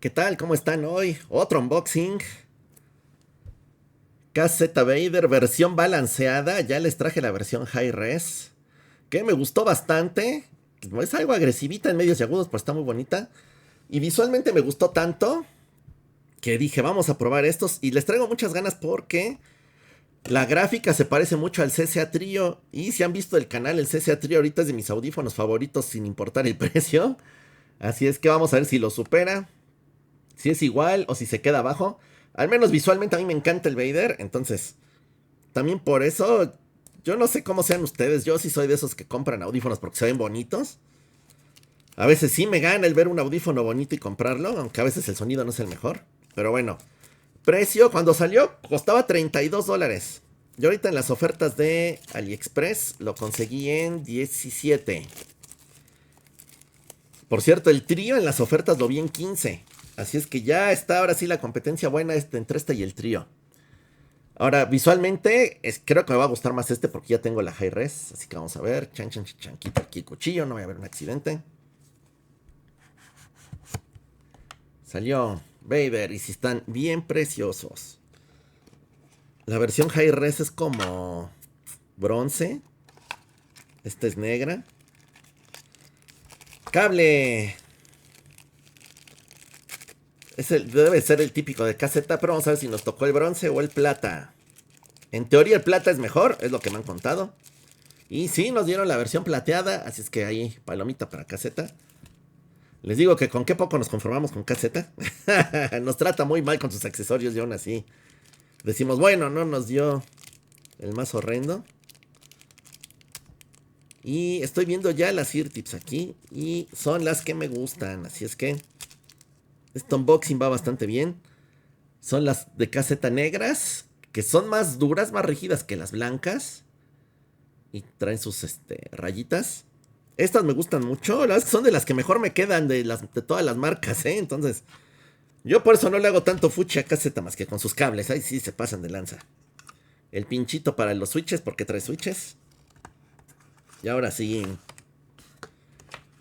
¿Qué tal? ¿Cómo están hoy? Otro unboxing. KZ Vader, versión balanceada. Ya les traje la versión high res. Que me gustó bastante. Es algo agresivita en medios y agudos, pero está muy bonita. Y visualmente me gustó tanto que dije, vamos a probar estos. Y les traigo muchas ganas porque la gráfica se parece mucho al CCA Trio. Y si han visto el canal, el CCA Trio ahorita es de mis audífonos favoritos sin importar el precio. Así es que vamos a ver si lo supera. Si es igual o si se queda abajo. Al menos visualmente a mí me encanta el Vader. Entonces, también por eso, yo no sé cómo sean ustedes. Yo sí soy de esos que compran audífonos porque se ven bonitos. A veces sí me gana el ver un audífono bonito y comprarlo, aunque a veces el sonido no es el mejor. Pero bueno, precio cuando salió costaba $32. Yo ahorita en las ofertas de AliExpress lo conseguí en 17. Por cierto, el trío en las ofertas lo vi en 15. Así es que ya está ahora sí la competencia buena entre este y el trío. Ahora, visualmente, creo que me va a gustar más este porque ya tengo la high res. Así que vamos a ver. Chan, chan, chan, chan. Quito aquí el cuchillo, no voy a haber un accidente. Salió Vader y si están bien preciosos. La versión high res es como bronce. Esta es negra. Cable. Debe ser el típico de caseta, pero vamos a ver si nos tocó el bronce o el plata. En teoría el plata es mejor, es lo que me han contado. Y sí, nos dieron la versión plateada, así es que ahí, palomita para caseta. Les digo que con qué poco nos conformamos con caseta. Nos trata muy mal con sus accesorios y aún así. Decimos, bueno, no nos dio el más horrendo. Y estoy viendo ya las ear tips aquí. Y son las que me gustan, así es que este unboxing va bastante bien. Son las de caseta negras, que son más duras, más rígidas que las blancas. Y traen sus rayitas. Estas me gustan mucho. La verdad es que son de las que mejor me quedan de todas las marcas, ¿eh? Entonces, yo por eso no le hago tanto fuchi a caseta más que con sus cables. Ahí sí se pasan de lanza. El pinchito para los switches, porque trae switches. Y ahora sí.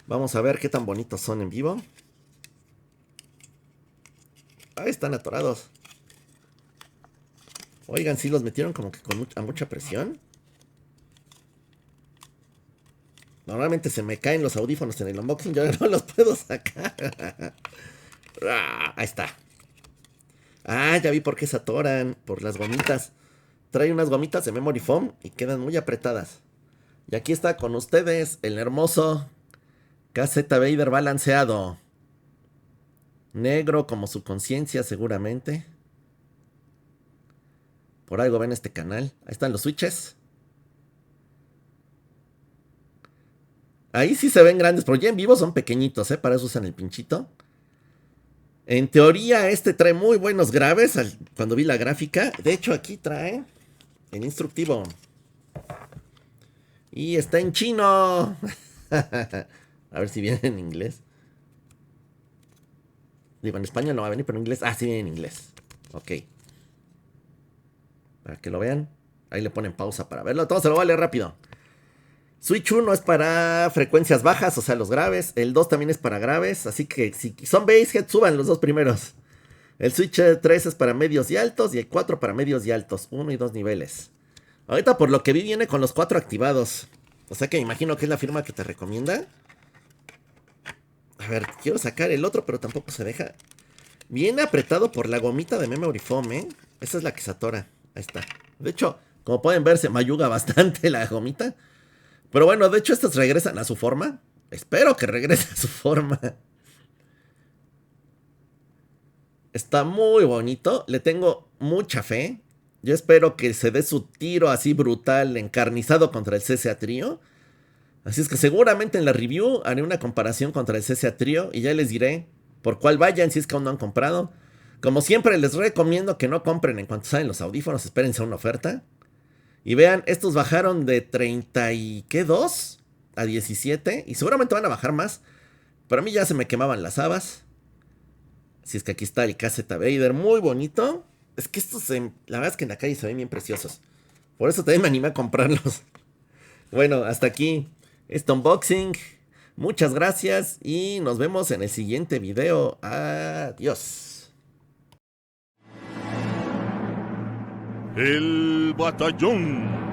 Vamos a ver qué tan bonitos son en vivo. Ahí están atorados. Oigan, sí los metieron como que con mucha presión. Normalmente se me caen los audífonos en el unboxing, yo no los puedo sacar. Ahí está. Ah, ya vi por qué se atoran. Por las gomitas. Trae unas gomitas de memory foam y quedan muy apretadas. Y aquí está con ustedes el hermoso KZ Vader balanceado. Negro como su conciencia seguramente. Por algo ven este canal. Ahí están los switches. Ahí sí se ven grandes, pero ya en vivo son pequeñitos, ¿eh? Para eso usan el pinchito. En teoría este trae muy buenos graves cuando vi la gráfica. De hecho aquí trae el instructivo. Y está en chino. A ver si viene en inglés. Digo, en español no va a venir, pero en inglés. Ah, sí viene en inglés. Ok. Para que lo vean. Ahí le ponen pausa para verlo. Todo se lo voy a leer rápido. Switch 1 es para frecuencias bajas, o sea, los graves. El 2 también es para graves. Así que si son basshead, suban los dos primeros. El Switch 3 es para medios y altos. Y el 4 para medios y altos. 1 y 2 niveles. Ahorita por lo que vi viene con los 4 activados. O sea que me imagino que es la firma que te recomienda. A ver, quiero sacar el otro, pero tampoco se deja. Viene apretado por la gomita de memory foam, ¿eh? Esa es la que se atora. Ahí está. De hecho, como pueden ver, se mayuga bastante la gomita. Pero bueno, de hecho estas regresan a su forma. Espero que regrese a su forma. Está muy bonito. Le tengo mucha fe. Yo espero que se dé su tiro así brutal, encarnizado contra el CCA Trio. Así es que seguramente en la review haré una comparación contra el CCA Trio y ya les diré por cuál vayan si es que aún no han comprado. Como siempre les recomiendo que no compren en cuanto salen los audífonos, espérense a una oferta. Y vean, estos bajaron de 32 a 17 y seguramente van a bajar más. Pero a mí ya se me quemaban las habas. Así es que aquí está el KZ Vader, muy bonito. Es que estos, la verdad es que en la calle se ven bien preciosos. Por eso también me animé a comprarlos. Bueno, hasta aquí este unboxing. Muchas gracias y nos vemos en el siguiente video. Adiós. El batallón